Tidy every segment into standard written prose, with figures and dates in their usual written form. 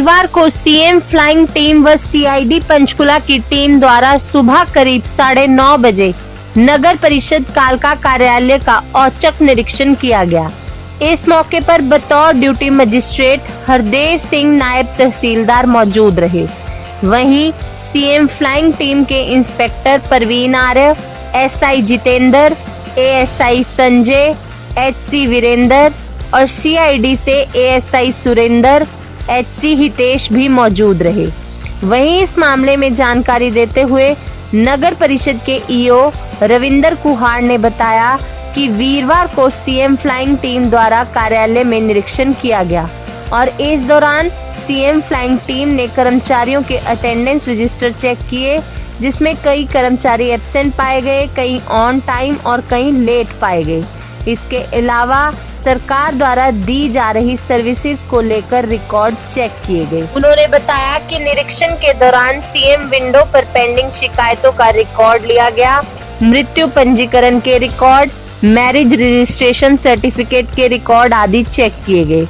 वीरवार को CM flying team व सीआईडी पंचकुला की टीम द्वारा सुबह करीब 9:30 बजे नगर परिषद कालका कार्यालय का औचक निरीक्षण किया गया। इस मौके पर बतौर ड्यूटी मजिस्ट्रेट हरदेव सिंह नायब तहसीलदार मौजूद रहे। वहीं सीएम फ्लाइंग टीम के inspector Parveen Arya, SI Jitendra, ASI Sanjay, HC Virender और सीआईडी से एएसआई सुरेंद्र, एचसी हितेश भी मौजूद रहे। वहीं इस मामले में जानकारी देते हुए नगर परिषद के ईओ रविंदर कुहार ने बताया कि वीरवार को सीएम फ्लाइंग टीम द्वारा कार्यालय में निरीक्षण किया गया और इस दौरान सीएम फ्लाइंग टीम ने कर्मचारियों के अटेंडेंस रजिस्टर चेक किए, जिसमें कई कर्मचारी एब्सेंट पाए गए, कई ऑन टाइम और कई लेट पाए गए। इसके अलावा सरकार द्वारा दी जा रही सर्विसेज को लेकर रिकॉर्ड चेक किए गए। उन्होंने बताया कि निरीक्षण के दौरान सीएम विंडो पर पेंडिंग शिकायतों का रिकॉर्ड लिया गया, मृत्यु पंजीकरण के रिकॉर्ड, मैरिज रजिस्ट्रेशन सर्टिफिकेट के रिकॉर्ड आदि चेक किए गए।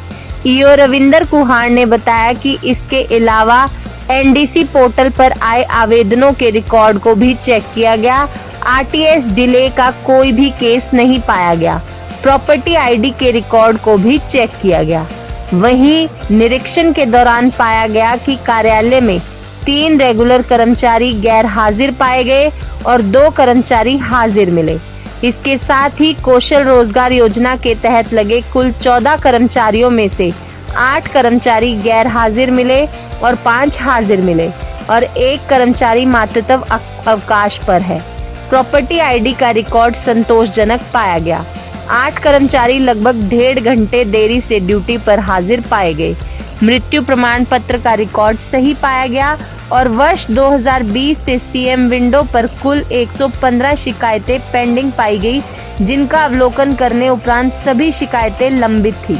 ईओ रविंदर कुहार ने बताया कि इसके अलावा एनडीसी पोर्टल पर आए आवेदनों के रिकॉर्ड को भी चेक किया गया। आरटीएस डिले का कोई भी केस नहीं पाया गया। प्रॉपर्टी आईडी के रिकॉर्ड को भी चेक किया गया। वहीं निरीक्षण के दौरान पाया गया कि कार्यालय में 3 रेगुलर कर्मचारी गैर हाजिर पाए गए और 2 कर्मचारी हाजिर मिले। इसके साथ ही कौशल रोजगार योजना के तहत लगे कुल 14 कर्मचारियों में से 8 कर्मचारी गैर हाजिर मिले और 5 हाजिर मिले और 1 कर्मचारी मातृत्व अवकाश पर है। प्रॉपर्टी आईडी का रिकॉर्ड संतोषजनक पाया गया। 8 कर्मचारी लगभग 1.5 घंटे देरी से ड्यूटी पर हाजिर पाए गए। मृत्यु प्रमाण पत्र का रिकॉर्ड सही पाया गया और वर्ष 2020 से सीएम विंडो पर कुल 115 शिकायतें पेंडिंग पाई गई, जिनका अवलोकन करने उपरांत सभी शिकायतें लंबित थी।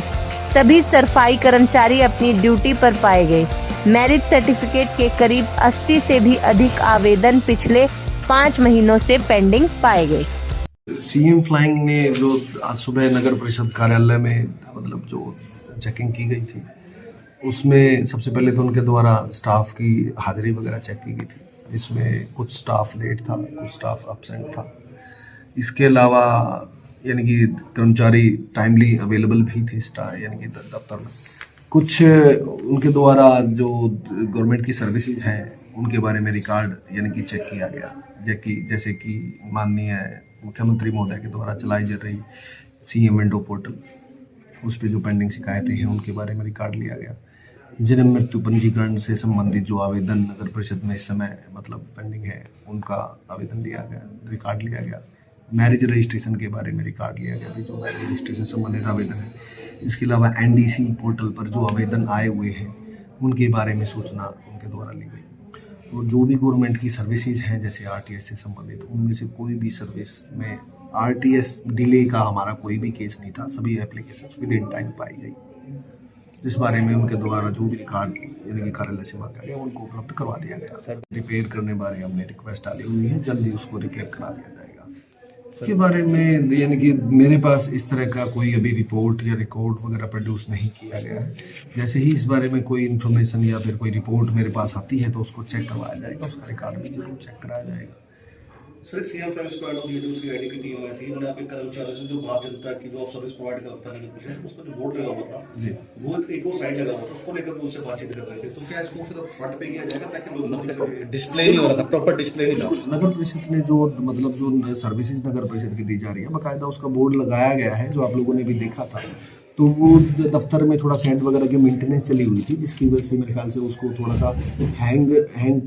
सभी सफाई कर्मचारी अपनी ड्यूटी पर पाए गए। मैरिज सर्टिफिकेट के करीब 80 से भी अधिक आवेदन पिछले 5 महीनों से पेंडिंग पाए गए। सीएम फ्लाइंग ने जो आज सुबह नगर परिषद कार्यालय में मतलब जो चेकिंग की गई थी, उसमें सबसे पहले तो उनके द्वारा स्टाफ की हाजिरी वगैरह चेक की गई थी, जिसमें कुछ स्टाफ लेट था, कुछ स्टाफ एब्सेंट था। इसके अलावा यानी कि कर्मचारी टाइमली अवेलेबल भी थे यानी कि दफ्तर में। कुछ उनके द्वारा जो गवर्नमेंट की सर्विसेज हैं उनके बारे में रिकॉर्ड यानी कि चेक किया गया, जैसे कि माननीय मुख्यमंत्री महोदय के द्वारा चलाई जा रही सीएम विंडो पोर्टल, उस पर जो पेंडिंग शिकायतें हैं उनके बारे में रिकॉर्ड लिया गया। जन्म मृत्यु पंजीकरण से संबंधित जो आवेदन नगर परिषद में इस समय मतलब पेंडिंग है, उनका आवेदन लिया गया, रिकॉर्ड लिया गया। मैरिज रजिस्ट्रेशन के बारे में रिकॉर्ड लिया गया, जो मैरिज रजिस्ट्रेशन संबंधित आवेदन है। इसके अलावा एनडीसी पोर्टल पर जो आवेदन आए हुए हैं उनके बारे में सूचना उनके द्वारा ली गई। और जो भी गवर्नमेंट की सर्विसेज हैं जैसे आरटीएस से संबंधित, उनमें से कोई भी सर्विस में आरटीएस डिले का हमारा कोई भी केस नहीं था। सभी एप्लीकेशंस विद इन टाइम पाई गई। इस बारे में उनके द्वारा जो भी रिकॉर्ड यानी कि कार्यालय से मांगा गया उनको उपलब्ध करवा दिया गया। सर रिपेयर करने बारे हमने रिक्वेस्ट डाली हुई है, जल्दी उसको रिपेयर करा दिया जाएगा। इसके बारे में यानी कि मेरे पास इस तरह का कोई अभी रिपोर्ट या रिकॉर्ड वगैरह प्रोड्यूस नहीं किया गया है। जैसे ही इस बारे में कोई इन्फॉर्मेशन या फिर कोई रिपोर्ट मेरे पास आती है तो उसको चेक करवाया जाएगा, उसका रिकॉर्ड भी जरूर चेक कराया जाएगा। सर सीएम फ्लाइंग स्क्वाड और ये जो सीआईडी की टीम आई थी, उन्होंने आपके कर्मचारियों से जो भाव जनता की जो सर्विस प्रोवाइड करता है उसका जो बोर्ड लगा हुआ था जी, वो एक और साइड लगा हुआ था, उसको लेकर उनसे बातचीत कर रहे थे। तो क्या इसको फिर फ्रंट पे किया जाएगा ताकि लोग डिस्प्ले नहीं हो रहा था, प्रॉपर डिस्प्ले नहीं था। नगर परिषद ने जो मतलब जो सर्विसेज नगर परिषद की दी जा रही है, बाकायदा उसका बोर्ड लगाया गया है, जो आप लोगों ने भी देखा था। तो वो दफ्तर में थोड़ा सेंट वगैरह की मेंटेनेंस चली हुई थी, जिसकी वजह से मेरे ख्याल से उसको थोड़ा सा हैंग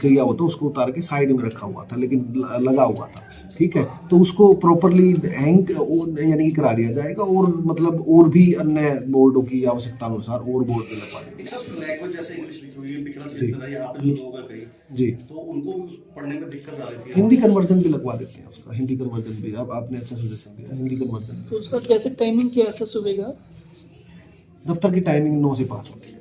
किया हुआ था, उसको उतार के साइड में रखा हुआ था, लेकिन लगा हुआ था। ठीक है, तो उसको प्रॉपरली हैंग यानी कि करा दिया जाएगा और मतलब और भी अन्य बोर्डों की आवश्यकता अनुसार और बोर्ड भी लगवा देंगे जी। तो उनको पढ़ने में दिक्कत आ रही थी, हिंदी कन्वर्जन भी लगवा देते हैं उसका, हिंदी कन्वर्जन भी। अब आपने अच्छा सजेशन दिया, हिंदी कन्वर्जन। तो सर कैसे टाइमिंग क्या था सुबह का? दफ्तर की टाइमिंग 9 से 5 होती है।